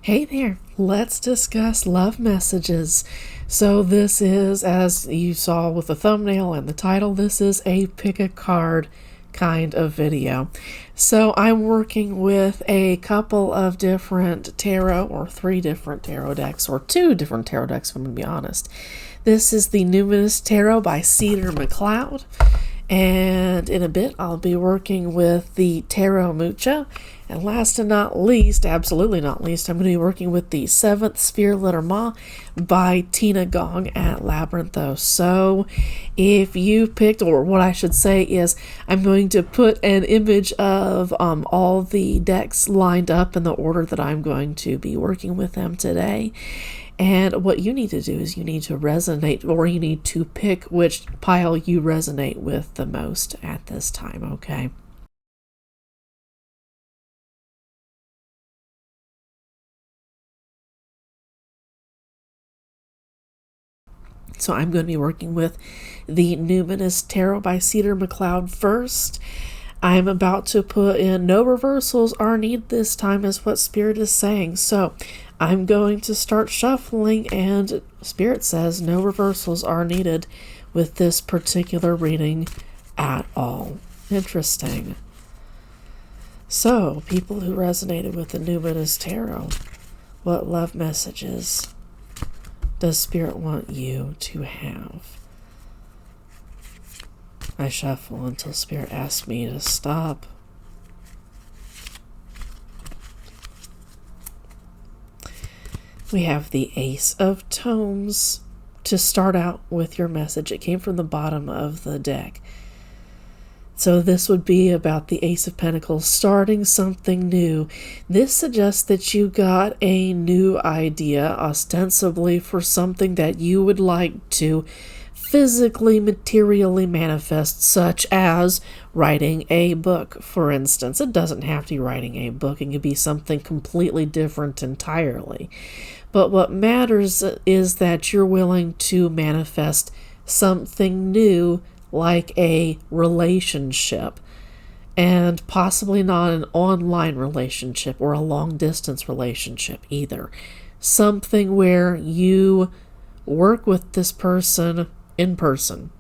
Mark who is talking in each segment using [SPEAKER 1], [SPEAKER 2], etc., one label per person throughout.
[SPEAKER 1] Hey there, let's discuss love messages. So this is, as you saw with the thumbnail and the title, this is a pick a card kind of video. So I'm working with a couple of different tarot, or 3 different tarot decks, or 2 different tarot decks if I'm going to be honest. This is the Numinous Tarot by Cedar McCloud. And in a bit, I'll be working with the Tarot Mucha. And last and not least, absolutely not least, I'm going to be working with the 7th Sphere Lenormand by Gong at Labyrinthos. So if you picked, or what I should say is, I'm going to put an image of all the decks lined up in the order that I'm going to be working with them today. And what you need to do is you need to resonate, or you need to pick which pile you resonate with the most at this time, okay? So I'm going to be working with the Numinous Tarot by Cedar McCloud first. I'm about to put in no reversals are needed this time, is what Spirit is saying. So I'm going to start shuffling, and Spirit says no reversals are needed with this particular reading at all. Interesting. So, people who resonated with the Numinous Tarot, what love messages does Spirit want you to have? I shuffle until Spirit asks me to stop. We have the Ace of Tomes to start out with your message. It came from the bottom of the deck. So this would be about the Ace of Pentacles, starting something new. This suggests that you got a new idea, ostensibly for something that you would like to physically, materially manifest, such as writing a book, for instance. It doesn't have to be writing a book. It could be something completely different entirely. But what matters is that you're willing to manifest something new, like a relationship, and possibly not an online relationship or a long-distance relationship either. Something where you work with this person in person.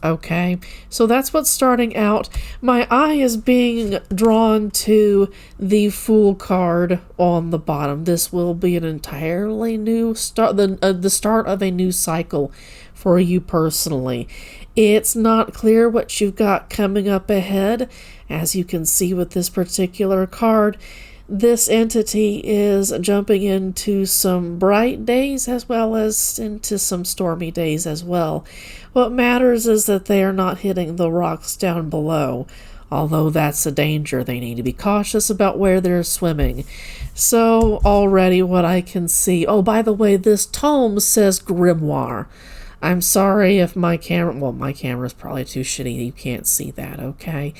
[SPEAKER 1] Okay, so that's what's starting out. My eye is being drawn to the Fool card on the bottom. This will be an entirely new start, the start of a new cycle for you personally. It's not clear what you've got coming up ahead. As you can see with this particular card, this entity is jumping into some bright days as well as into some stormy days as well. What matters is that they are not hitting the rocks down below, although that's a danger. They need to be cautious about where they're swimming. So already what I can see, oh, by the way, this tome says grimoire. I'm sorry if my camera's probably too shitty, you can't see that, okay?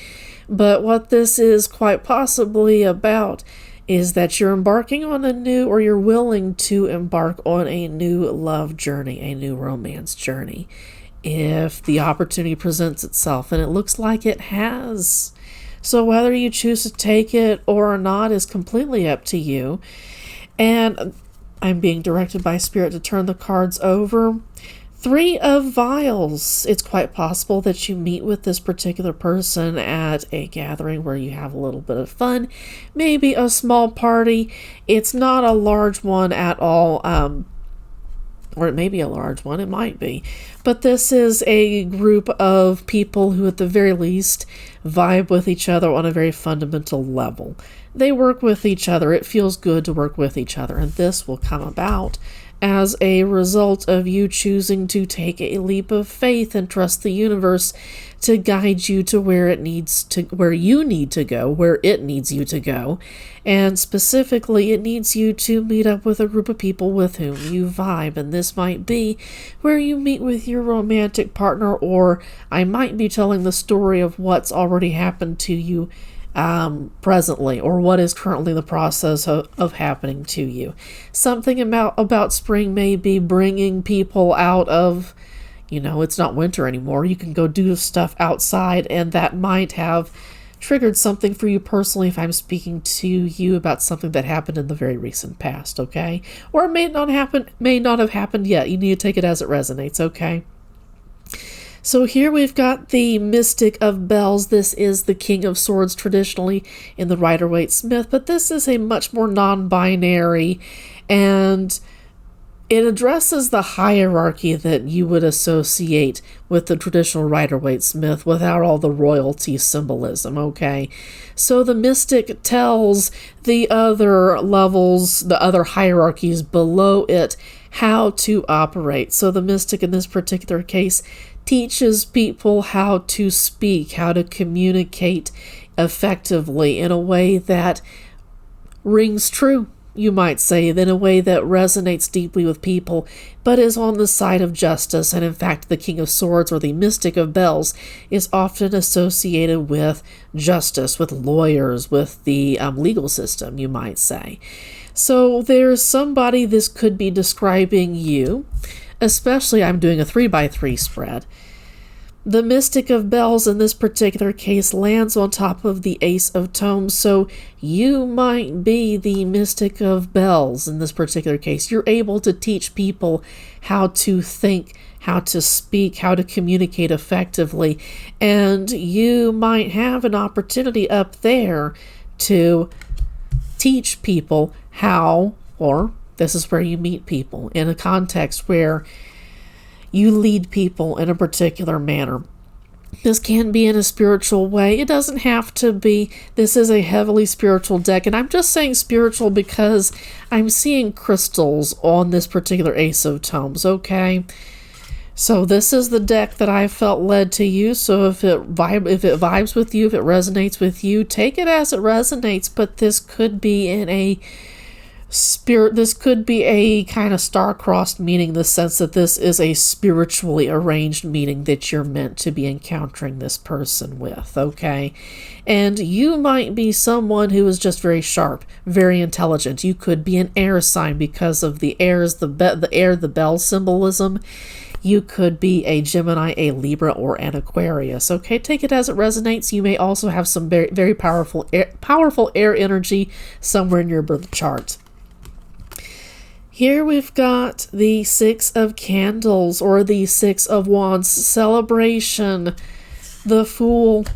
[SPEAKER 1] But what this is quite possibly about is that you're embarking on a new, or you're willing to embark on a new love journey, a new romance journey, if the opportunity presents itself, and it looks like it has. So whether you choose to take it or not is completely up to you. And I'm being directed by Spirit to turn the cards over. 3 of Vials. It's quite possible that you meet with this particular person at a gathering where you have a little bit of fun, maybe a small party. It's not a large one at all, or it may be a large one, it might be. But this is a group of people who at the very least vibe with each other on a very fundamental level. They work with each other. It feels good to work with each other, and this will come about as a result of you choosing to take a leap of faith and trust the universe to guide you to where you need to go, where it needs you to go. And specifically, it needs you to meet up with a group of people with whom you vibe. And this might be where you meet with your romantic partner, or I might be telling the story of what's already happened to you presently, or what is currently the process of happening to you. Something about spring may be bringing people out of, it's not winter anymore. You can go do stuff outside, and that might have triggered something for you personally if I'm speaking to you about something that happened in the very recent past, okay? Or it may not have happened yet. You need to take it as it resonates, okay? So here we've got the Mystic of Bells. This is the King of Swords traditionally in the Rider-Waite-Smith, but this is a much more non-binary, and it addresses the hierarchy that you would associate with the traditional Rider-Waite-Smith without all the royalty symbolism, okay? So the Mystic tells the other levels, the other hierarchies below it, how to operate. So the Mystic in this particular case teaches people how to speak, how to communicate effectively in a way that rings true, you might say, in a way that resonates deeply with people, but is on the side of justice. And in fact, the King of Swords, or the Mystic of Bells, is often associated with justice, with lawyers, with the legal system, you might say. So there's somebody, this could be describing you, especially I'm doing a 3x3 spread. The Mystic of Bells in this particular case lands on top of the Ace of Tomes, so you might be the Mystic of Bells in this particular case. You're able to teach people how to think, how to speak, how to communicate effectively, and you might have an opportunity up there to teach people how, or this is where you meet people in a context where you lead people in a particular manner. This can be in a spiritual way. It doesn't have to be. This is a heavily spiritual deck, and I'm just saying spiritual because I'm seeing crystals on this particular Ace of Tomes, okay? So this is the deck that I felt led to use. So if it vibes with you, if it resonates with you, take it as it resonates, but this could be in a this could be a kind of star-crossed meaning, in the sense that this is a spiritually arranged meeting that you're meant to be encountering this person with, okay? And you might be someone who is just very sharp, very intelligent. You could be an air sign because of the airs, the bell symbolism. You could be a Gemini, a Libra, or an Aquarius. Okay, take it as it resonates. You may also have some very, very powerful air energy somewhere in your birth chart. Here we've got the Six of Candles, or the Six of Wands, celebration, the Fool.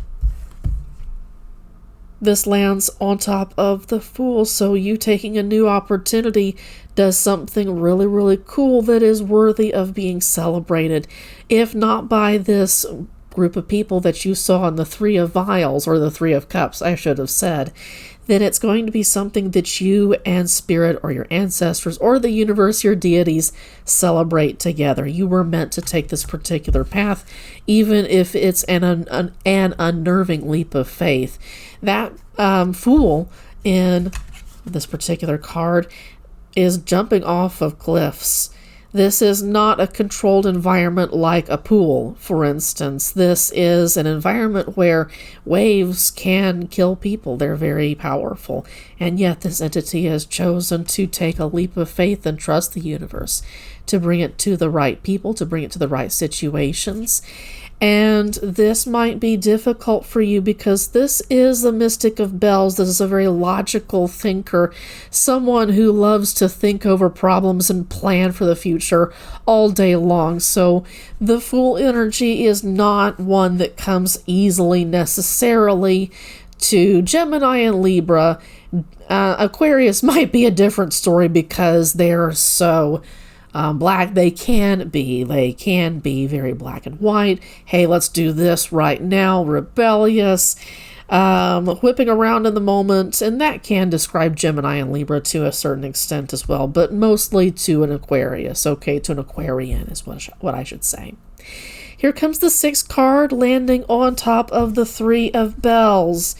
[SPEAKER 1] This lands on top of the Fool, so you taking a new opportunity does something really, really cool that is worthy of being celebrated. If not by this group of people that you saw in the Three of Vials, or the Three of Cups, I should have said, then it's going to be something that you and Spirit, or your ancestors, or the universe, your deities, celebrate together. You were meant to take this particular path, even if it's an unnerving leap of faith. That Fool in this particular card is jumping off of cliffs. This is not a controlled environment like a pool, for instance. This is an environment where waves can kill people. They're very powerful. And yet this entity has chosen to take a leap of faith and trust the universe to bring it to the right people, to bring it to the right situations. And this might be difficult for you because this is the Mystic of Bells. This is a very logical thinker, someone who loves to think over problems and plan for the future all day long. So the Fool energy is not one that comes easily necessarily to Gemini and Libra. Aquarius might be a different story because they're so black. They can be very black and white. Hey, let's do this right now. Rebellious, whipping around in the moment, and that can describe Gemini and Libra to a certain extent as well, but mostly to an Aquarius. Okay, to an Aquarian is what I should say. Here comes the 6th card landing on top of the 3 of Bells.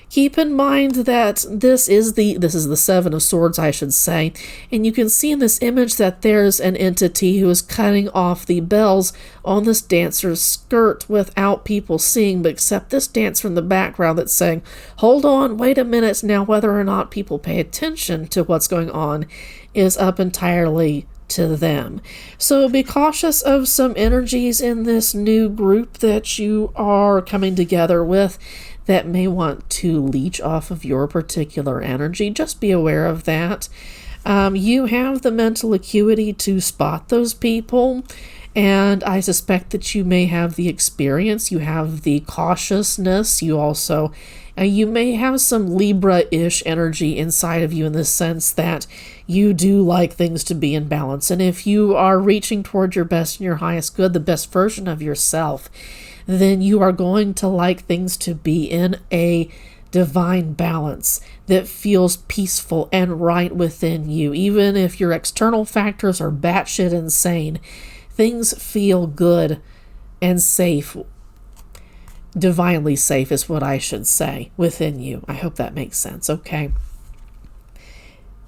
[SPEAKER 1] Keep in mind that this is the 7 of Swords, I should say, and you can see in this image that there's an entity who is cutting off the bells on this dancer's skirt without people seeing, but except this dancer in the background that's saying, hold on, wait a minute. Now, whether or not people pay attention to what's going on is up entirely to them. So be cautious of some energies in this new group that you are coming together with that may want to leech off of your particular energy. Just be aware of that. You have the mental acuity to spot those people, and I suspect that you may have the experience, you have the cautiousness, you also, you may have some Libra-ish energy inside of you in the sense that you do like things to be in balance. And if you are reaching toward your best and your highest good, the best version of yourself, then you are going to like things to be in a divine balance that feels peaceful and right within you. Even if your external factors are batshit insane, things feel good and safe. Divinely safe is what I should say within you. I hope that makes sense, okay?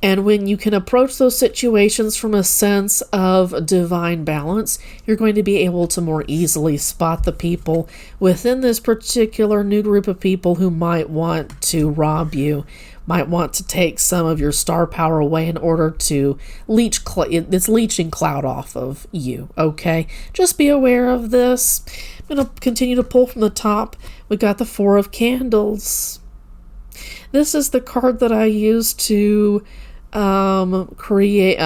[SPEAKER 1] And when you can approach those situations from a sense of divine balance, you're going to be able to more easily spot the people within this particular new group of people who might want to rob you, might want to take some of your star power away in order to it's leeching cloud off of you, okay? Just be aware of this. I'm going to continue to pull from the top. We got the Four of Candles. This is the card that I use to create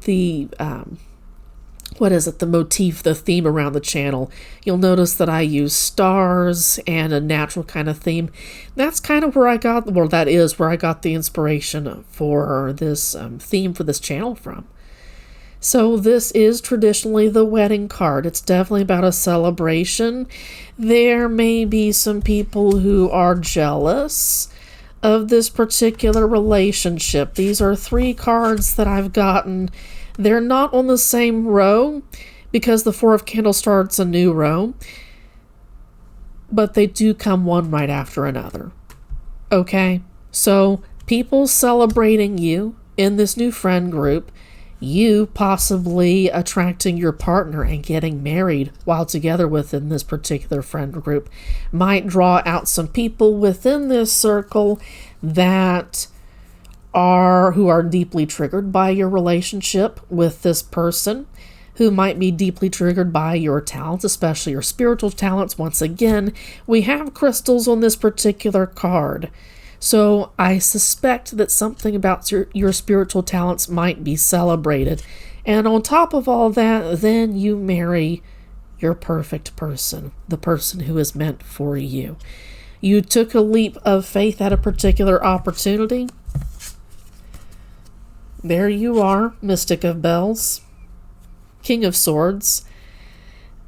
[SPEAKER 1] the the motif, the theme around the channel. You'll notice that I use stars and a natural kind of theme. That's kind of where I got the inspiration for this theme for this channel from. So this is traditionally the wedding card. It's definitely about a celebration. There may be some people who are jealous of this particular relationship. These are 3 cards that I've gotten. They're not on the same row because the Four of Candles starts a new row, but they do come one right after another. Okay? So people celebrating you in this new friend group, you possibly attracting your partner and getting married while together within this particular friend group might draw out some people within this circle that who are deeply triggered by your relationship with this person, who might be deeply triggered by your talents, especially your spiritual talents. Once again, we have crystals on this particular card. So I suspect that something about your spiritual talents might be celebrated. And on top of all that, then you marry your perfect person, the person who is meant for you. You took a leap of faith at a particular opportunity. There you are, Mystic of Bells, King of Swords,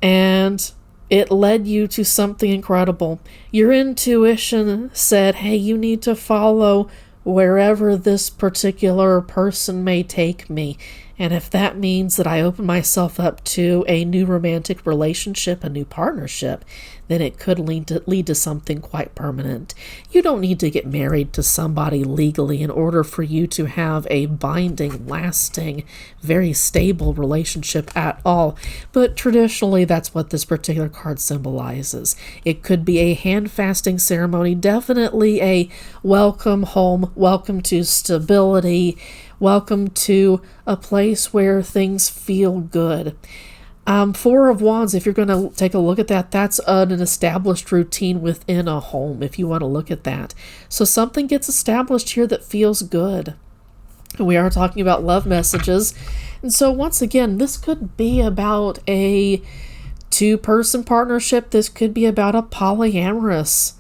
[SPEAKER 1] and it led you to something incredible. Your intuition said, hey, you need to follow wherever this particular person may take me. And if that means that I open myself up to a new romantic relationship, a new partnership, then it could lead to something quite permanent. You don't need to get married to somebody legally in order for you to have a binding, lasting, very stable relationship at all. But traditionally, that's what this particular card symbolizes. It could be a hand-fasting ceremony, definitely a welcome home, welcome to stability, welcome to a place where things feel good. Four of Wands, if you're going to take a look at that, that's an established routine within a home, if you want to look at that. So something gets established here that feels good. And we are talking about love messages. And so once again, this could be about a 2-person partnership. This could be about a polyamorous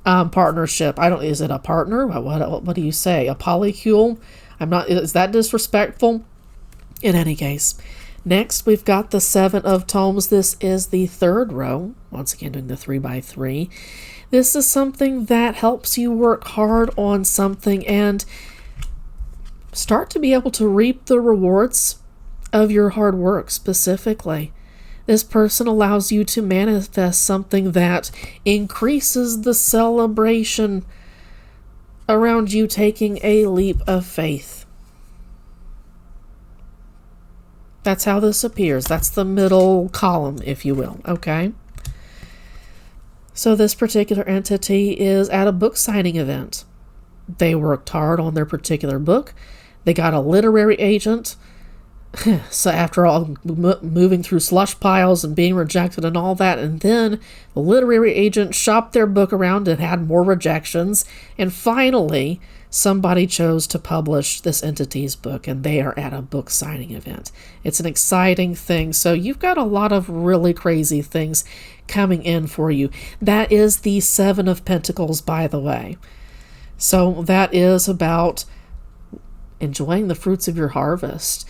[SPEAKER 1] partnership. Is it a partner? What do you say? A polycule? Is that disrespectful? In any case. Next, we've got the 7 of Tomes. This is the 3rd row. Once again, doing the 3x3. This is something that helps you work hard on something and start to be able to reap the rewards of your hard work specifically. This person allows you to manifest something that increases the celebration around you taking a leap of faith. That's how this appears. That's the middle column, if you will, okay? So this particular entity is at a book signing event. They worked hard on their particular book. They got a literary agent So after all, moving through slush piles and being rejected and all that, and then the literary agent shopped their book around and had more rejections, and finally somebody chose to publish this entity's book, and they are at a book signing event. It's an exciting thing. So you've got a lot of really crazy things coming in for you. That is the Seven of Pentacles, by the way. So that is about enjoying the fruits of your harvest.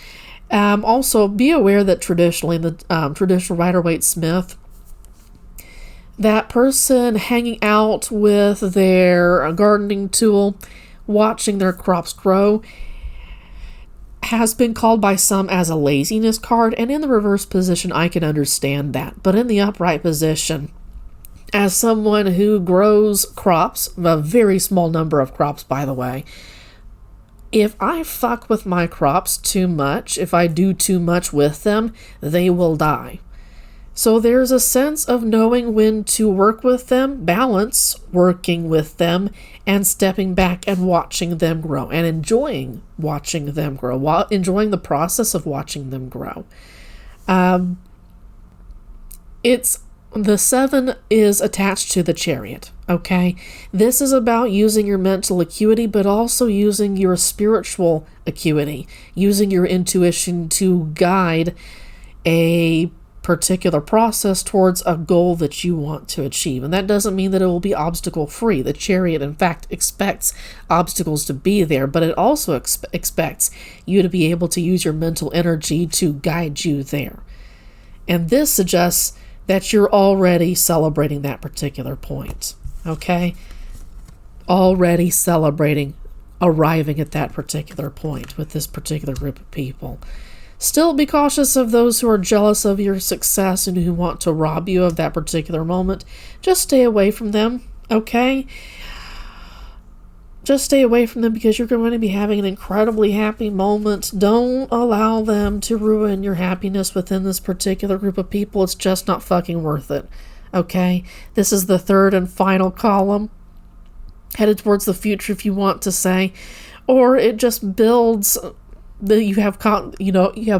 [SPEAKER 1] Also, be aware that traditionally, the traditional Rider-Waite-Smith, that person hanging out with their gardening tool, watching their crops grow, has been called by some as a laziness card, and in the reverse position, I can understand that. But in the upright position, as someone who grows crops, a very small number of crops, by the way, if I fuck with my crops too much, if I do too much with them, they will die. So there's a sense of knowing when to work with them, balance working with them, and stepping back and watching them grow, and enjoying watching them grow, enjoying the process of watching them grow. The seven is attached to the Chariot, okay? This is about using your mental acuity, but also using your spiritual acuity, using your intuition to guide a particular process towards a goal that you want to achieve. And that doesn't mean that it will be obstacle-free. The Chariot, in fact, expects obstacles to be there, but it also expects you to be able to use your mental energy to guide you there. And this suggests that you're already celebrating that particular point, okay? Already celebrating arriving at that particular point with this particular group of people. Still be cautious of those who are jealous of your success and who want to rob you of that particular moment. Just stay away from them, okay? Just stay away from them because you're going to be having an incredibly happy moment. Don't allow them to ruin your happiness within this particular group of people. It's just not fucking worth it. Okay? This is the third and final column. Headed towards the future, if you want to say. Or it just builds that you have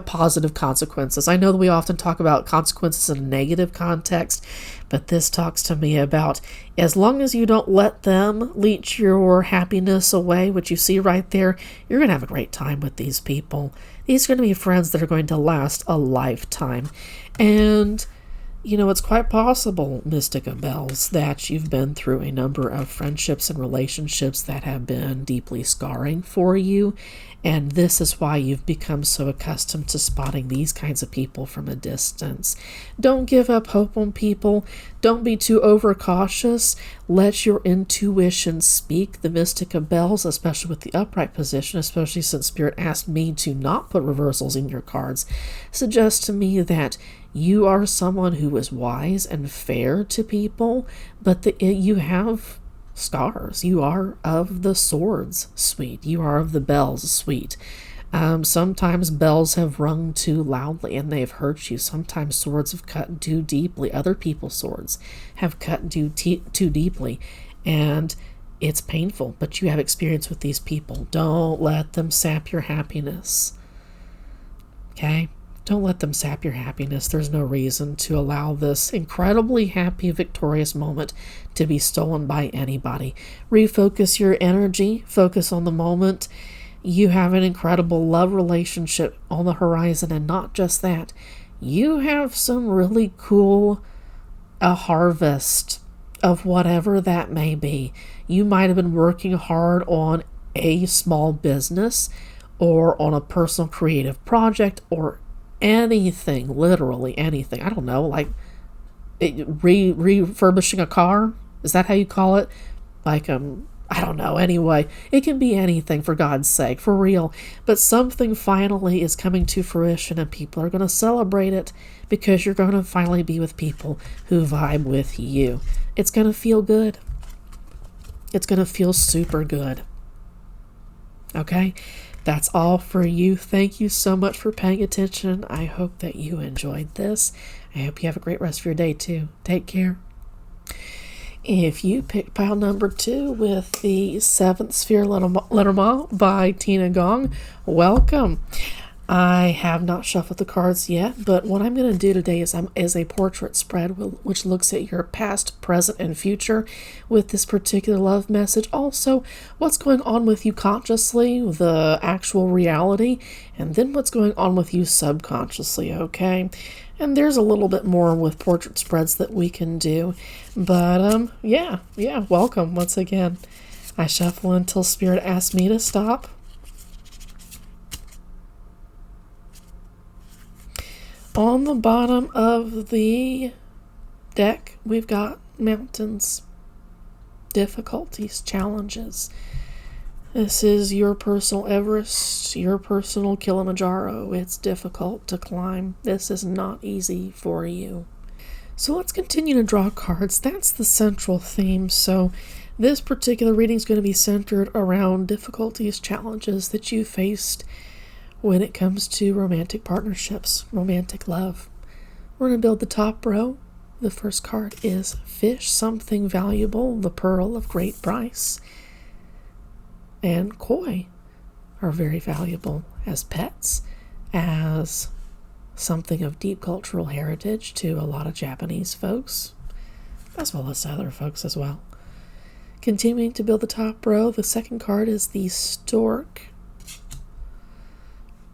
[SPEAKER 1] positive consequences. I know that we often talk about consequences in a negative context, but this talks to me about as long as you don't let them leech your happiness away, which you see right there, you're going to have a great time with these people. These are going to be friends that are going to last a lifetime. And it's quite possible, Mystica Bells, that you've been through a number of friendships and relationships that have been deeply scarring for you. And this is why you've become so accustomed to spotting these kinds of people from a distance. Don't give up hope on people. Don't be too overcautious. Let your intuition speak. The Mystica Bells, especially with the upright position, especially since Spirit asked me to not put reversals in your cards, suggests to me that you are someone who is wise and fair to people, but you have scars. You are of the swords suite. You are of the bells suite. Sometimes bells have rung too loudly and they've hurt you. Sometimes swords have cut too deeply. Other people's swords have cut too deeply, and it's painful, but you have experience with these people. Don't let them sap your happiness. Okay? Don't let them sap your happiness. There's no reason to allow this incredibly happy, victorious moment to be stolen by anybody. Refocus your energy. Focus on the moment. You have an incredible love relationship on the horizon, and not just that. You have some really cool harvest of whatever that may be. You might have been working hard on a small business or on a personal creative project or anything, literally anything. I don't know, like refurbishing a car? Is that how you call it? Like, I don't know. Anyway, it can be anything, for God's sake, for real. But something finally is coming to fruition, and people are going to celebrate it because you're going to finally be with people who vibe with you. It's going to feel good. It's going to feel super good. Okay? That's all for you. Thank you so much for paying attention. I hope that you enjoyed this. I hope you have a great rest of your day, too. Take care. If you picked pile number 2 with the 7th Sphere Lenormand by Tina Gong, welcome. I have not shuffled the cards yet, but what I'm going to do today is a portrait spread which looks at your past, present, and future with this particular love message. Also, what's going on with you consciously, the actual reality, and then what's going on with you subconsciously, okay? And there's a little bit more with portrait spreads that we can do. But, yeah, welcome once again. I shuffle until Spirit asks me to stop. On the bottom of the deck, we've got mountains, difficulties, challenges. This is your personal Everest, your personal Kilimanjaro. It's difficult to climb. This is not easy for you. So let's continue to draw cards. That's the central theme. So this particular reading is going to be centered around difficulties, challenges that you faced when it comes to romantic partnerships, romantic love. We're going to build the top row. The first card is Fish, something valuable, the pearl of great price. And koi are very valuable as pets, as something of deep cultural heritage to a lot of Japanese folks, as well as other folks as well. Continuing to build the top row, the second card is the stork.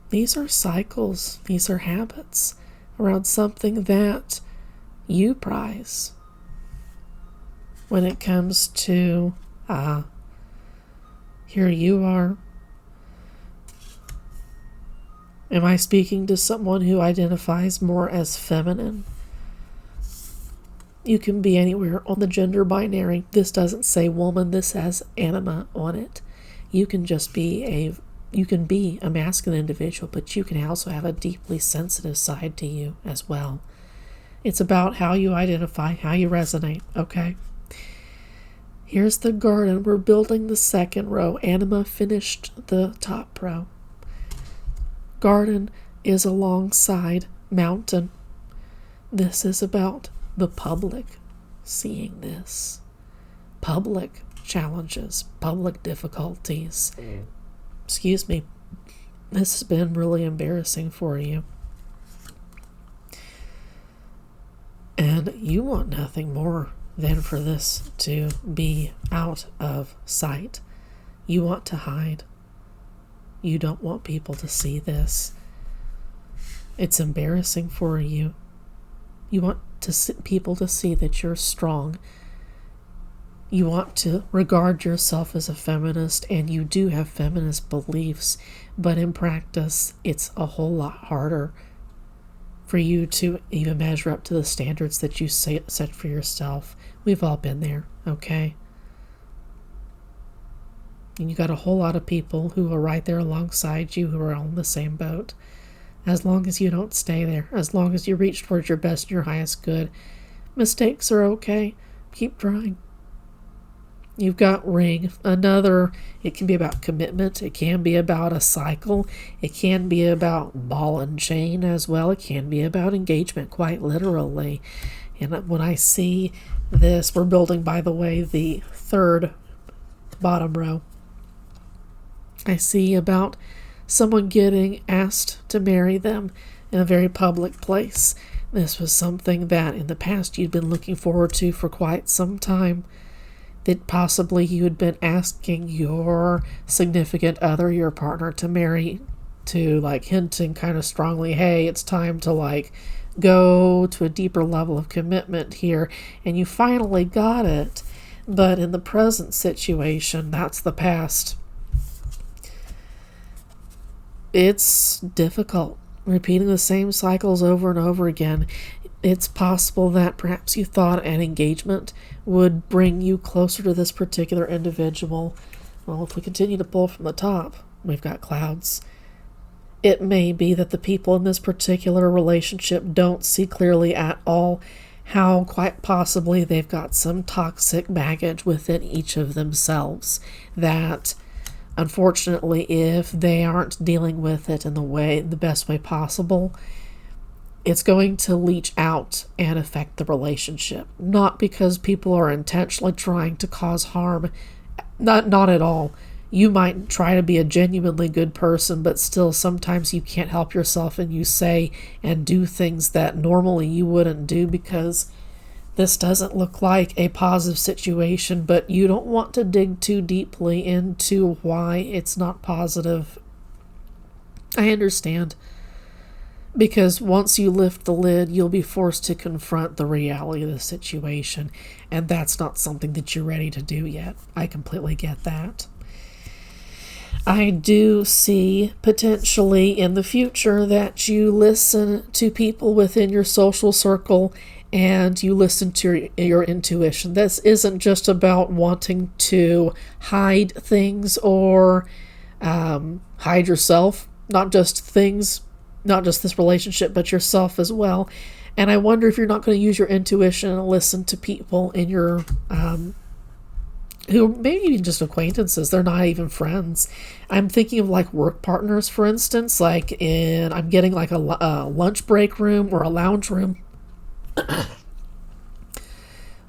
[SPEAKER 1] These are cycles, these are habits around something that you prize when it comes to, here you are. Am I speaking to someone who identifies more as feminine? You can be anywhere on the gender binary. This doesn't say woman, this has anima on it. You can just be a masculine individual, but you can also have a deeply sensitive side to you as well. It's about how you identify, how you resonate, okay? Here's the garden. We're building the second row. Anima finished the top row. Garden is alongside mountain. This is about the public seeing this. Public challenges, public difficulties. Excuse me, this has been really embarrassing for you. And you want nothing more than for this to be out of sight. You want to hide. You don't want people to see this. It's embarrassing for you. You want people to see that you're strong. You want to regard yourself as a feminist, and you do have feminist beliefs, but in practice, it's a whole lot harder for you to even measure up to the standards that you set for yourself. We've all been there, okay? And you got a whole lot of people who are right there alongside you who are on the same boat. As long as you don't stay there, as long as you reach towards your best and your highest good, mistakes are okay. Keep trying. You've got ring, it can be about commitment, it can be about a cycle, it can be about ball and chain as well, it can be about engagement, quite literally. And when I see this, we're building, by the way, the third bottom row. I see about someone getting asked to marry them in a very public place. This was something that in the past you'd been looking forward to for quite some time. That possibly you had been asking your significant other, your partner, to marry, to hinting kind of strongly, hey, it's time to go to a deeper level of commitment here, and you finally got it. But in the present situation, that's the past. It's difficult repeating the same cycles over and over again. It's possible that perhaps you thought an engagement would bring you closer to this particular individual. Well, if we continue to pull from the top, we've got clouds. It may be that the people in this particular relationship don't see clearly at all how quite possibly they've got some toxic baggage within each of themselves that, unfortunately, if they aren't dealing with it in the best way possible, it's going to leach out and affect the relationship. Not because people are intentionally trying to cause harm. Not at all. You might try to be a genuinely good person, but still sometimes you can't help yourself and you say and do things that normally you wouldn't do because this doesn't look like a positive situation, but you don't want to dig too deeply into why it's not positive. I understand. Because once you lift the lid, you'll be forced to confront the reality of the situation, and that's not something that you're ready to do yet. I completely get that. I do see potentially in the future that you listen to people within your social circle and you listen to your intuition. This isn't just about wanting to hide things or hide yourself, not just things, not just this relationship, but yourself as well. And I wonder if you're not going to use your intuition and listen to people in your who maybe even just acquaintances. They're not even friends. I'm thinking of like work partners, for instance, like I'm getting like a lunch break room or a lounge room.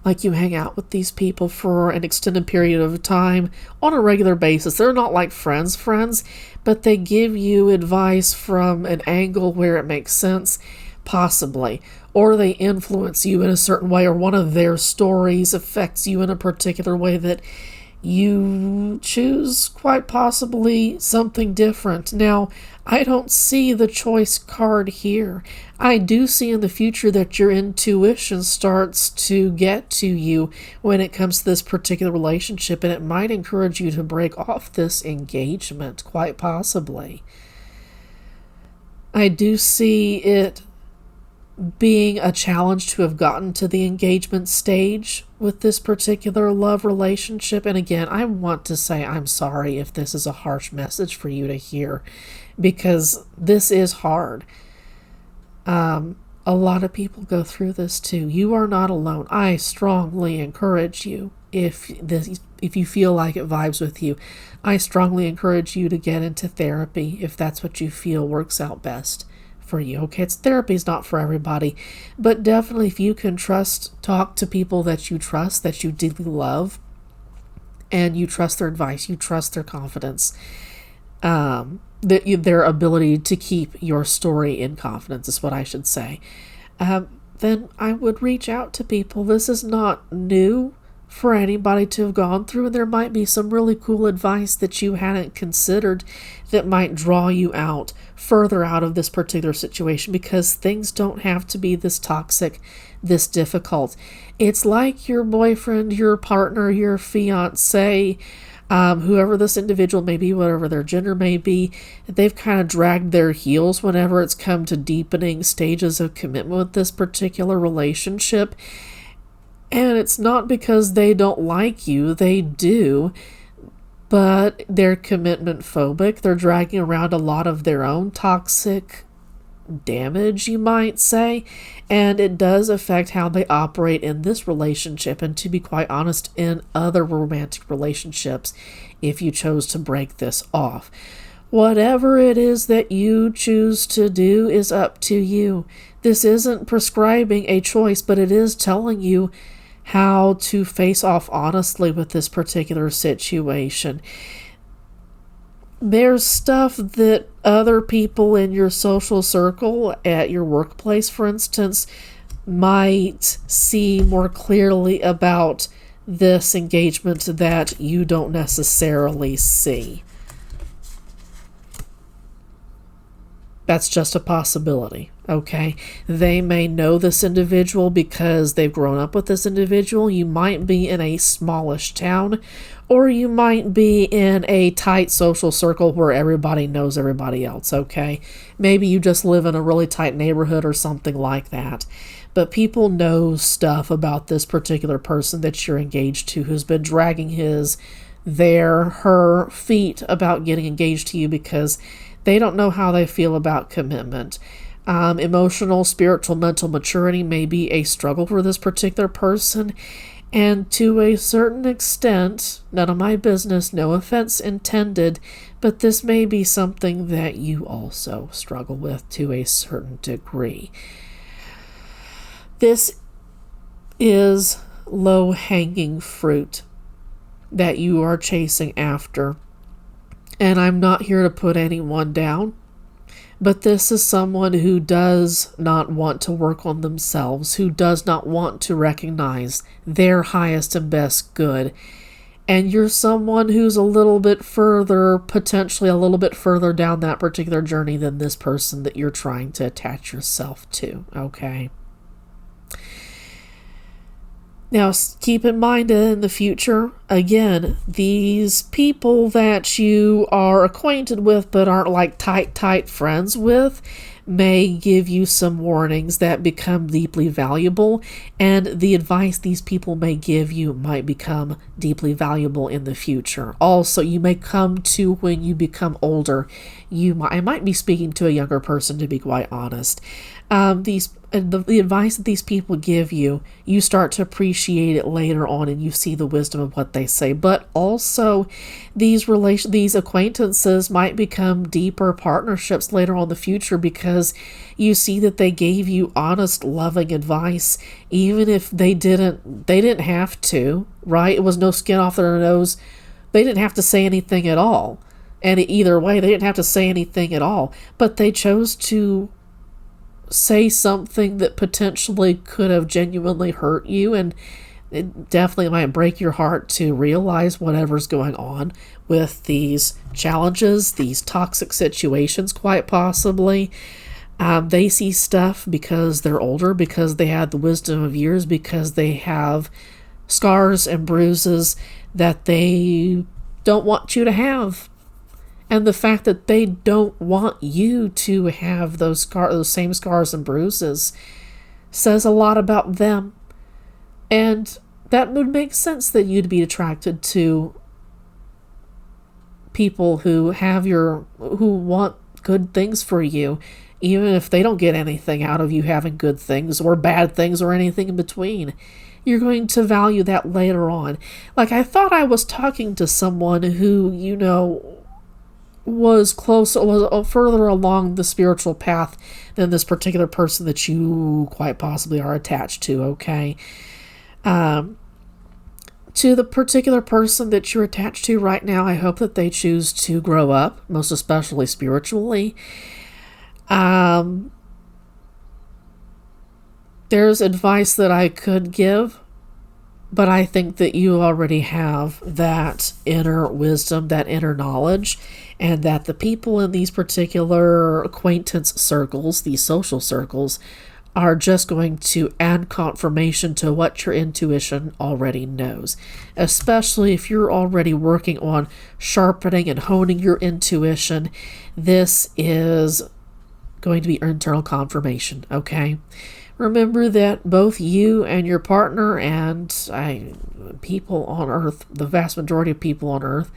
[SPEAKER 1] Like you hang out with these people for an extended period of time on a regular basis. They're not like friends, but they give you advice from an angle where it makes sense, possibly. Or they influence you in a certain way, or one of their stories affects you in a particular way that you choose quite possibly something different. Now, I don't see the choice card here. I do see in the future that your intuition starts to get to you when it comes to this particular relationship, and it might encourage you to break off this engagement, quite possibly. I do see it being a challenge to have gotten to the engagement stage with this particular love relationship. And again, I want to say I'm sorry if this is a harsh message for you to hear, because this is hard. A lot of people go through this too. You are not alone. I strongly encourage you, if you feel like it vibes with you, I strongly encourage you to get into therapy if that's what you feel works out best for you. Okay, therapy is not for everybody, but definitely if you can talk to people that you trust, that you deeply love, and you trust their advice, you trust their confidence, their ability to keep your story in confidence is what I should say, then I would reach out to people. This is not new for anybody to have gone through, and there might be some really cool advice that you hadn't considered that might draw you further out of this particular situation, because things don't have to be this toxic, this difficult. It's like your boyfriend, your partner, your fiance, whoever this individual may be, whatever their gender may be, they've kind of dragged their heels whenever it's come to deepening stages of commitment with this particular relationship. And it's not because they don't like you, they do, but they're commitment phobic. They're dragging around a lot of their own toxic damage, you might say, and it does affect how they operate in this relationship, and to be quite honest, in other romantic relationships, if you chose to break this off. Whatever it is that you choose to do is up to you. This isn't prescribing a choice, but it is telling you how to face off honestly with this particular situation. There's stuff that other people in your social circle, at your workplace, for instance, might see more clearly about this engagement that you don't necessarily see. That's just a possibility, okay? They may know this individual because they've grown up with this individual. You might be in a smallish town, or you might be in a tight social circle where everybody knows everybody else, okay? Maybe you just live in a really tight neighborhood or something like that. But people know stuff about this particular person that you're engaged to, who's been dragging her feet about getting engaged to you because they don't know how they feel about commitment. Emotional, spiritual, mental maturity may be a struggle for this particular person. And to a certain extent, none of my business, no offense intended, but this may be something that you also struggle with to a certain degree. This is low-hanging fruit that you are chasing after. And I'm not here to put anyone down, but this is someone who does not want to work on themselves, who does not want to recognize their highest and best good. And you're someone who's a little bit further, potentially a little bit further down that particular journey than this person that you're trying to attach yourself to, okay? Now, keep in mind in the future, again, these people that you are acquainted with but aren't like tight friends with may give you some warnings that become deeply valuable, and the advice these people may give you might become deeply valuable in the future. Also, you may come to when you become older. I might be speaking to a younger person, to be quite honest. The advice that these people give you, you start to appreciate it later on, and you see the wisdom of what they say. But also, these acquaintances might become deeper partnerships later on in the future, because you see that they gave you honest, loving advice, even if they didn't have to, right? It was no skin off their nose. They didn't have to say anything at all. And either way, they didn't have to say anything at all. But they chose to say something that potentially could have genuinely hurt you, and it definitely might break your heart to realize whatever's going on with these challenges, these toxic situations, quite possibly. They see stuff because they're older, because they had the wisdom of years, because they have scars and bruises that they don't want you to have. And the fact that they don't want you to have those same scars and bruises says a lot about them. And that would make sense that you'd be attracted to people who want good things for you, even if they don't get anything out of you having good things or bad things or anything in between. You're going to value that later on. Like, I thought I was talking to someone who, was further along the spiritual path than this particular person that you quite possibly are attached to, okay? To the particular person that you're attached to right now, I hope that they choose to grow up, most especially spiritually. There's advice that I could give, but I think that you already have that inner wisdom, that inner knowledge, and that the people in these particular acquaintance circles, these social circles, are just going to add confirmation to what your intuition already knows. Especially if you're already working on sharpening and honing your intuition, this is going to be internal confirmation, okay? Remember that both you and your partner and people on Earth, the vast majority of people on Earth,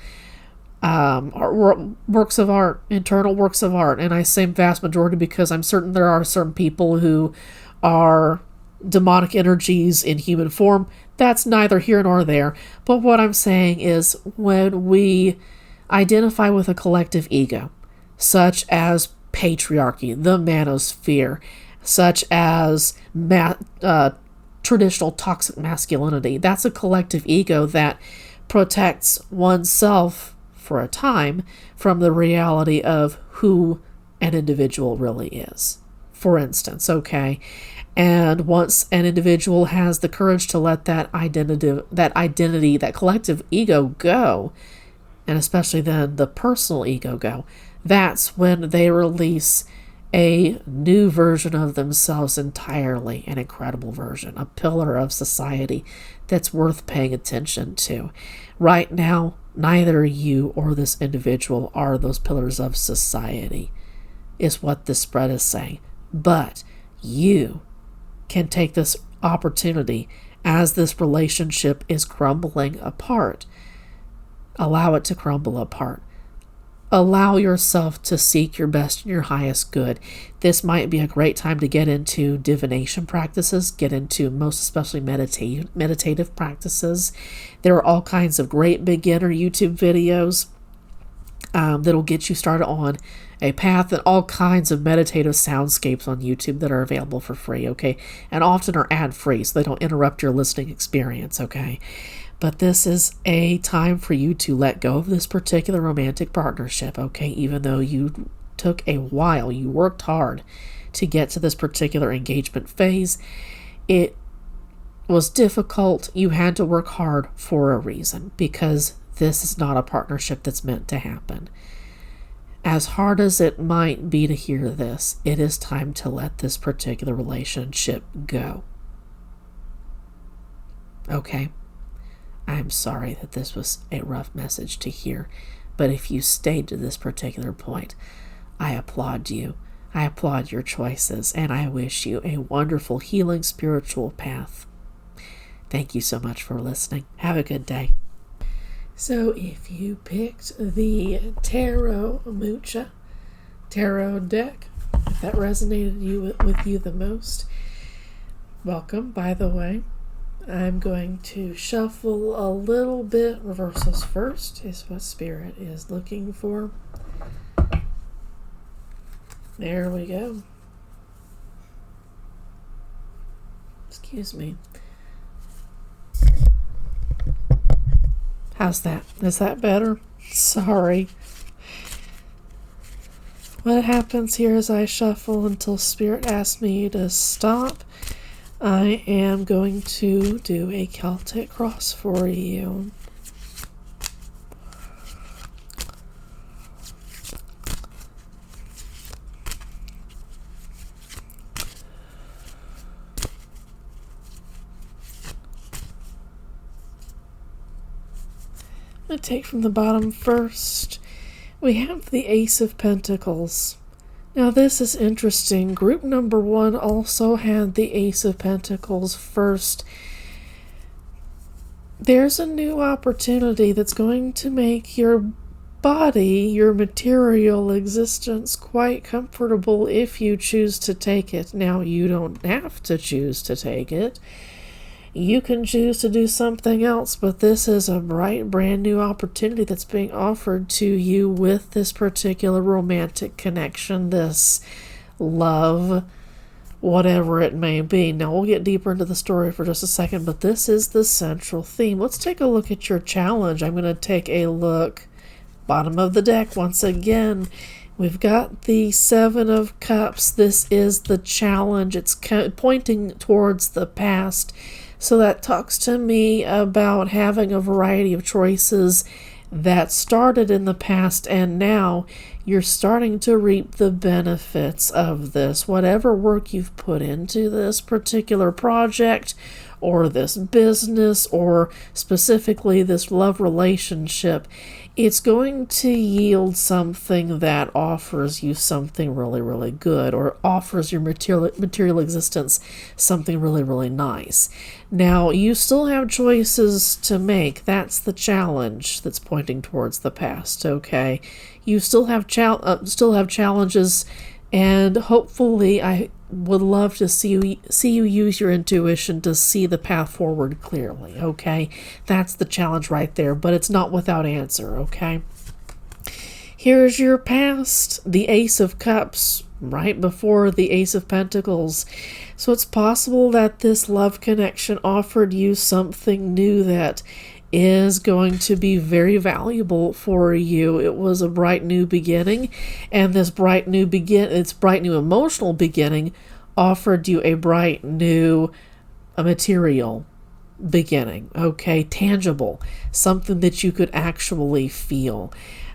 [SPEAKER 1] are works of art, internal works of art. And I say vast majority because I'm certain there are some people who are demonic energies in human form. That's neither here nor there. But what I'm saying is, when we identify with a collective ego, such as patriarchy, the manosphere, such as traditional toxic masculinity, that's a collective ego that protects oneself for a time from the reality of who an individual really is, for instance, okay? And once an individual has the courage to let that identity, that collective ego go, and especially then the personal ego go, that's when they release a new version of themselves entirely, an incredible version, a pillar of society that's worth paying attention to. Right now, neither you or this individual are those pillars of society, is what this spread is saying. But you can take this opportunity as this relationship is crumbling apart. Allow it to crumble apart. Allow yourself to seek your best and your highest good. This might be a great time to get into divination practices, get into most especially meditative practices. There are all kinds of great beginner YouTube videos that'll get you started on a path, and all kinds of meditative soundscapes on YouTube that are available for free, okay? And often are ad-free, so they don't interrupt your listening experience, okay? But this is a time for you to let go of this particular romantic partnership, okay? Even though you took a while, you worked hard to get to this particular engagement phase. It was difficult. You had to work hard for a reason, because this is not a partnership that's meant to happen. As hard as it might be to hear this, it is time to let this particular relationship go. Okay? I'm sorry that this was a rough message to hear, but if you stayed to this particular point, I applaud you. I applaud your choices, and I wish you a wonderful, healing, spiritual path. Thank you so much for listening. Have a good day. So if you picked the Tarot Mucha Tarot deck, if that resonated with you the most, welcome, by the way. I'm going to shuffle a little bit. Reversals first is what Spirit is looking for. There we go. Excuse me. How's that? Is that better? Sorry. What happens here is I shuffle until Spirit asks me to stop. I am going to do a Celtic cross for you. I'm going to take from the bottom first. We have the Ace of Pentacles. Now this is interesting. Group number 1 also had the Ace of Pentacles first. There's a new opportunity that's going to make your body, your material existence, quite comfortable if you choose to take it. Now, you don't have to choose to take it. You can choose to do something else, but this is a bright, brand new opportunity that's being offered to you with this particular romantic connection, this love, whatever it may be. Now, we'll get deeper into the story for just a second, but this is the central theme. Let's take a look at your challenge. I'm going to take a look, bottom of the deck once again. We've got the Seven of Cups. This is the challenge. It's pointing towards the past. So that talks to me about having a variety of choices that started in the past, and now you're starting to reap the benefits of this. Whatever work you've put into this particular project, or this business, or specifically this love relationship, it's going to yield something that offers you something really, really good, or offers your material existence something really, really nice. Now, you still have choices to make. That's the challenge that's pointing towards the past, okay? You still have challenges, and hopefully I would love to see you use your intuition to see the path forward clearly, okay? That's the challenge right there, but it's not without answer, okay? Here's your past, the Ace of Cups, right before the Ace of Pentacles. So it's possible that this love connection offered you something new that is going to be very valuable for you. It was a bright new beginning, and this bright new emotional beginning offered you a bright new material beginning, okay? Tangible, something that you could actually feel.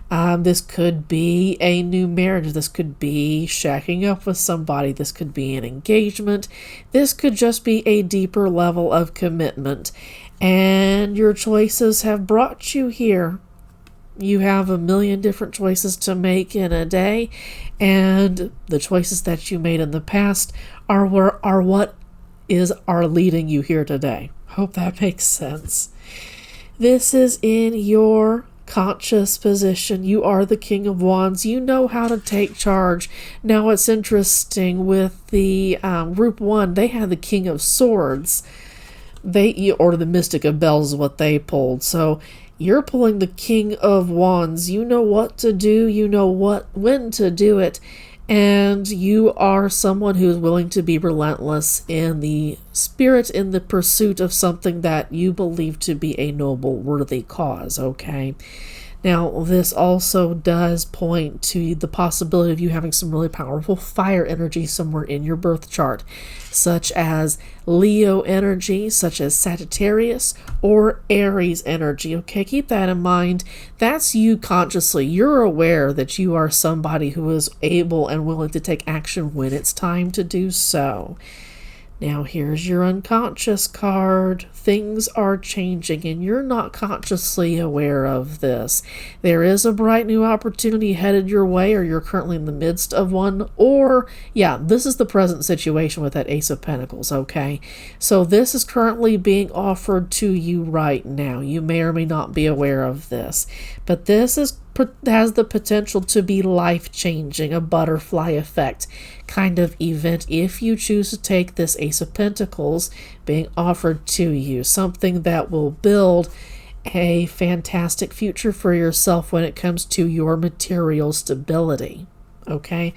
[SPEAKER 1] This could be a new marriage. This could be shacking up with somebody. This could be an engagement. This could just be a deeper level of commitment. And your choices have brought you here. You have a million different choices to make in a day, and the choices that you made in the past are what are leading you here today. Hope that makes sense. This is in your conscious position. You are the King of Wands. You know how to take charge. Now, it's interesting with the group 1, they had the King of Swords. Or the Mystic of Bells is what they pulled. So you're pulling the King of Wands. You know what to do. You know when to do it. And you are someone who is willing to be relentless in the spirit, in the pursuit of something that you believe to be a noble, worthy cause, okay? Now, this also does point to the possibility of you having some really powerful fire energy somewhere in your birth chart, such as Leo energy, such as Sagittarius, or Aries energy. Okay, keep that in mind. That's you consciously. You're aware that you are somebody who is able and willing to take action when it's time to do so. Now, here's your unconscious card. Things are changing, and you're not consciously aware of this. There is a bright new opportunity headed your way, or you're currently in the midst of one, or, yeah, this is the present situation with that Ace of Pentacles, okay? So this is currently being offered to you right now. You may or may not be aware of this, but this has the potential to be life-changing, a butterfly effect kind of event if you choose to take this Ace of Pentacles being offered to you, something that will build a fantastic future for yourself when it comes to your material stability. Okay,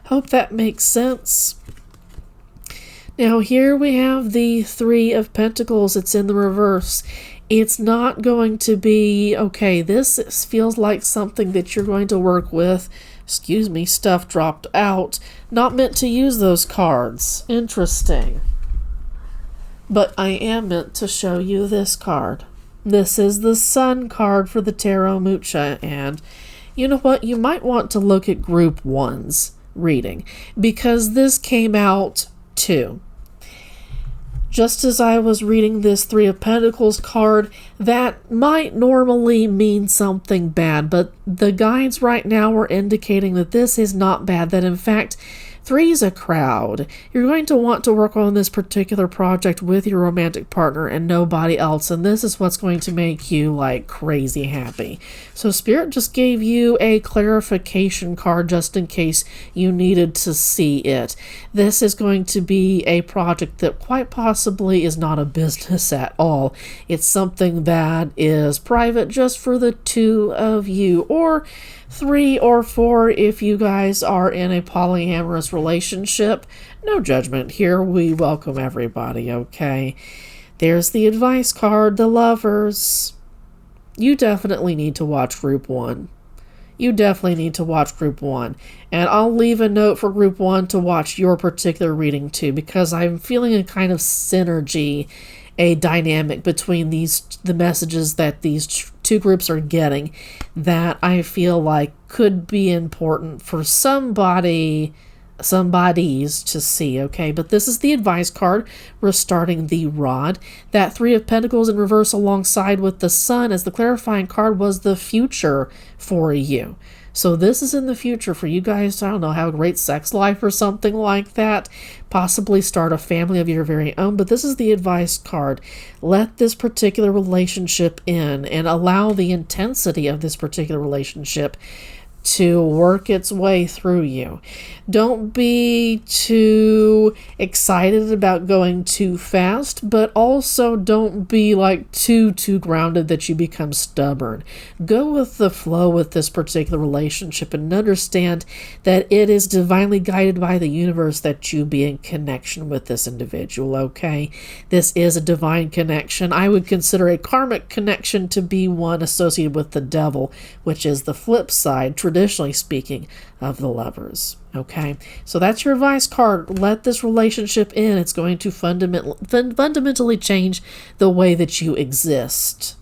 [SPEAKER 1] hope that makes sense. Now here we have the Three of Pentacles. It's in the reverse. It's not going to be, okay, this feels like something that you're going to work with. Excuse me, stuff dropped out. Not meant to use those cards. Interesting. But I am meant to show you this card. This is the Sun card for the Tarot Mucha. And you know what? You might want to look at Group 1's reading, because this came out too. Just as I was reading this Three of Pentacles card, that might normally mean something bad, but the guides right now are indicating that this is not bad, that in fact, Three's a crowd. You're going to want to work on this particular project with your romantic partner and nobody else, and this is what's going to make you like crazy happy. So Spirit just gave you a clarification card just in case you needed to see it. This is going to be a project that quite possibly is not a business at all. It's something that is private just for the two of you, or 3 or 4 if you guys are in a polyamorous relationship. No judgment here. We welcome everybody, okay? There's the advice card, the lovers. You definitely need to watch Group 1. You definitely need to watch Group 1. And I'll leave a note for Group 1 to watch your particular reading too, because I'm feeling a kind of synergy, a dynamic between the messages that these two groups are getting that I feel like could be important for somebody's to see, okay? But this is the advice card. We're starting the rod. That Three of Pentacles in reverse alongside with the Sun as the clarifying card was the future for you. So this is in the future for you guys to, I don't know, have a great sex life or something like that. Possibly start a family of your very own. But this is the advice card. Let this particular relationship in and allow the intensity of this particular relationship to work its way through you. Don't be too excited about going too fast, but also don't be like too grounded that you become stubborn. Go with the flow with this particular relationship and understand that it is divinely guided by the universe that you be in connection with this individual, okay? This is a divine connection. I would consider a karmic connection to be one associated with the devil, which is the flip side, traditionally speaking, of the lovers. Okay, so that's your advice card. Let this relationship in. It's going to fundamentally change the way that you exist.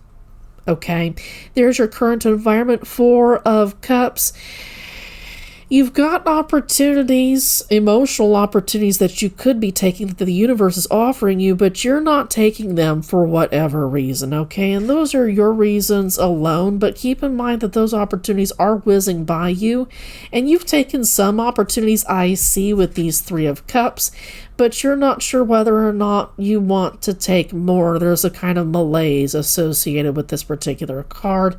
[SPEAKER 1] Okay, there's your current environment. 4 of Cups. You've got opportunities, emotional opportunities that you could be taking that the universe is offering you, but you're not taking them for whatever reason, okay? And those are your reasons alone, but keep in mind that those opportunities are whizzing by you, and you've taken some opportunities, I see, with these 3 of Cups, but you're not sure whether or not you want to take more. There's a kind of malaise associated with this particular card.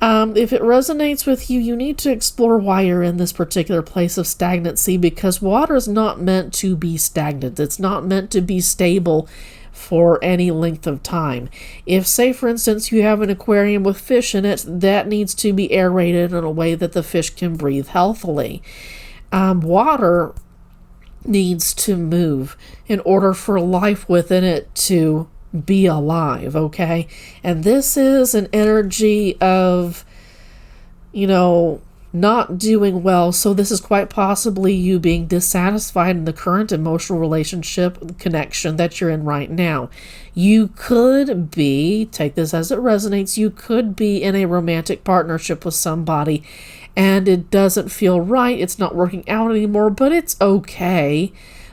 [SPEAKER 1] If it resonates with you, you need to explore why you're in this particular place of stagnancy, because water is not meant to be stagnant. It's not meant to be stable for any length of time. If, say, for instance, you have an aquarium with fish in it, that needs to be aerated in a way that the fish can breathe healthily. Water needs to move in order for life within it to be alive, okay? And this is an energy of, not doing well. So this is quite possibly you being dissatisfied in the current emotional relationship connection that you're in right now. You could be, take this as it resonates, you could be in a romantic partnership with somebody and it doesn't feel right. It's not working out anymore, but it's okay.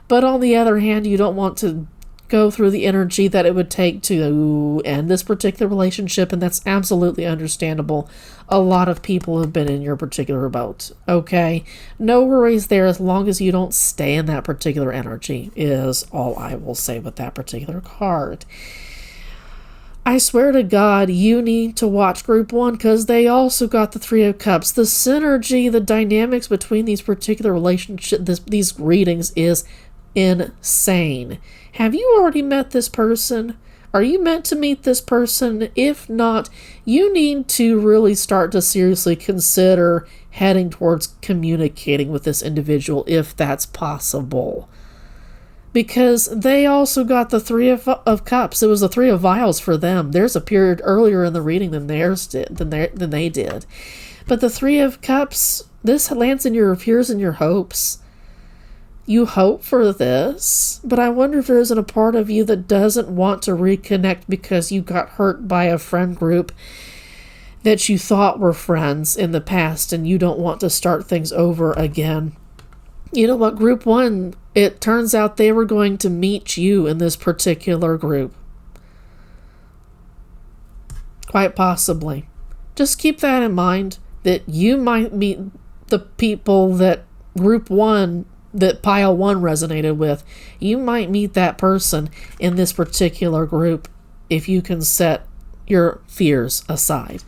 [SPEAKER 1] But on the other hand, you don't want to go through the energy that it would take to end this particular relationship, and that's absolutely understandable. A lot of people have been in your particular boat, okay? No worries there, as long as you don't stay in that particular energy, is all I will say with that particular card. I swear to God, you need to watch Group 1 because they also got the Three of Cups. The synergy, the dynamics between these particular relationships, these readings is insane. Have you already met this person? Are you meant to meet this person? If not, you need to really start to seriously consider heading towards communicating with this individual if that's possible. Because they also got the Three of Cups. It was the Three of Vials for them. Theirs appeared earlier in the reading than theirs did, than they did. But the Three of Cups, this lands in your fears and your hopes. You hope for this, but I wonder if there isn't a part of you that doesn't want to reconnect because you got hurt by a friend group that you thought were friends in the past and you don't want to start things over again. You know what, Group 1, it turns out they were going to meet you in this particular group. Quite possibly. Just keep that in mind, that you might meet the people that Group 1, that Pile 1 resonated with. You might meet that person in this particular group if you can set your fears aside.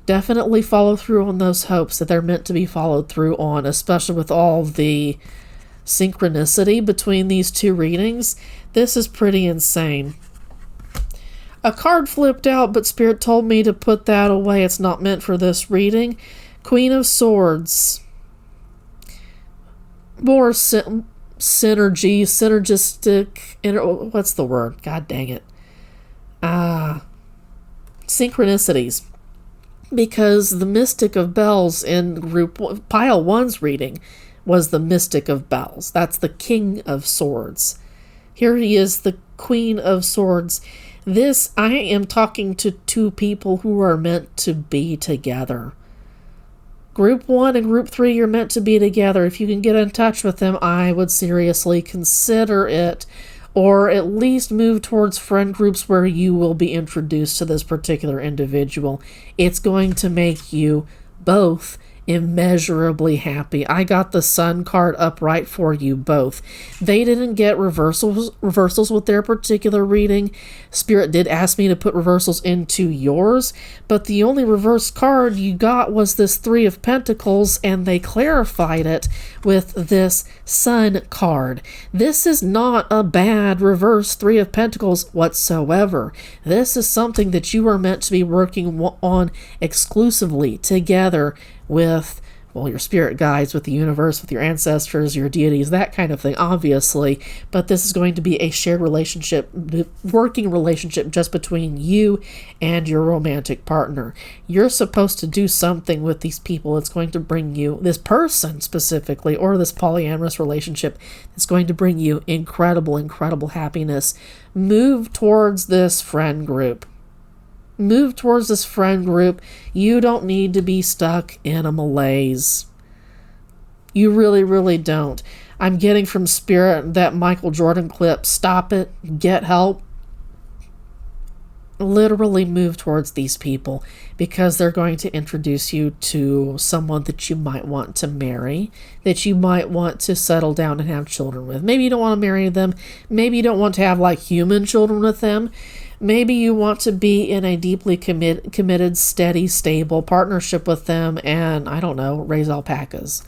[SPEAKER 1] Definitely follow through on those hopes that they're meant to be followed through on, especially with all the synchronicity between these two readings. This is pretty insane. A card flipped out, but Spirit told me to put that away. It's not meant for this reading. Queen of Swords. More synergistic, what's the word? God dang it. Synchronicities. Because the Mystic of Bells in Pile 1's reading was the Mystic of Bells. That's the King of Swords. Here he is, the Queen of Swords. I am talking to two people who are meant to be together. Group 1 and Group 3, you're meant to be together. If you can get in touch with them, I would seriously consider it. Or at least move towards friend groups where you will be introduced to this particular individual. It's going to make you both immeasurably happy. I got the Sun card upright for you both. They didn't get reversals with their particular reading. Spirit did ask me to put reversals into yours, but the only reverse card you got was this Three of Pentacles, and they clarified it with this Sun card. This is not a bad reverse Three of Pentacles whatsoever. This is something that you are meant to be working on exclusively together with, well, your spirit guides, with the universe, with your ancestors, your deities, that kind of thing, obviously. But this is going to be a shared relationship, working relationship just between you and your romantic partner. You're supposed to do something with these people. It's going to bring you, this person specifically, or this polyamorous relationship, it's going to bring you incredible, incredible happiness. Move towards this friend group. Move towards this friend group. You don't need to be stuck in a malaise. You really, really don't. I'm getting from Spirit that Michael Jordan clip, stop it, get help. Literally move towards these people because they're going to introduce you to someone that you might want to marry, that you might want to settle down and have children with. Maybe you don't want to marry them. Maybe you don't want to have like human children with them. Maybe you want to be in a deeply committed, steady, stable partnership with them and, I don't know, raise alpacas.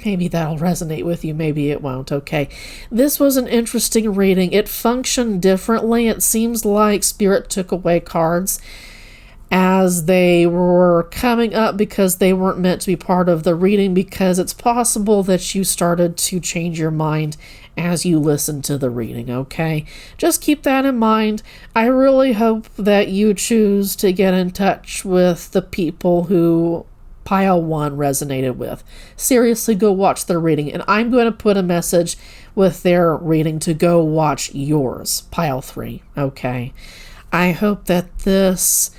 [SPEAKER 1] Maybe that'll resonate with you. Maybe it won't. Okay. This was an interesting reading. It functioned differently. It seems like Spirit took away cards as they were coming up because they weren't meant to be part of the reading, because it's possible that you started to change your mind as you listened to the reading, okay? Just keep that in mind. I really hope that you choose to get in touch with the people who Pile 1 resonated with. Seriously, go watch their reading, and I'm going to put a message with their reading to go watch yours, Pile 3, okay? I hope that this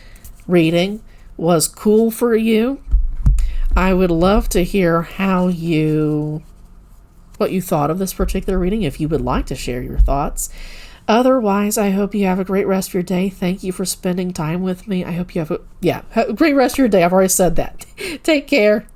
[SPEAKER 1] reading was cool for you. I would love to hear what you thought of this particular reading, if you would like to share your thoughts. Otherwise, I hope you have a great rest of your day. Thank you for spending time with me. I hope you have a great rest of your day. I've already said that. Take care.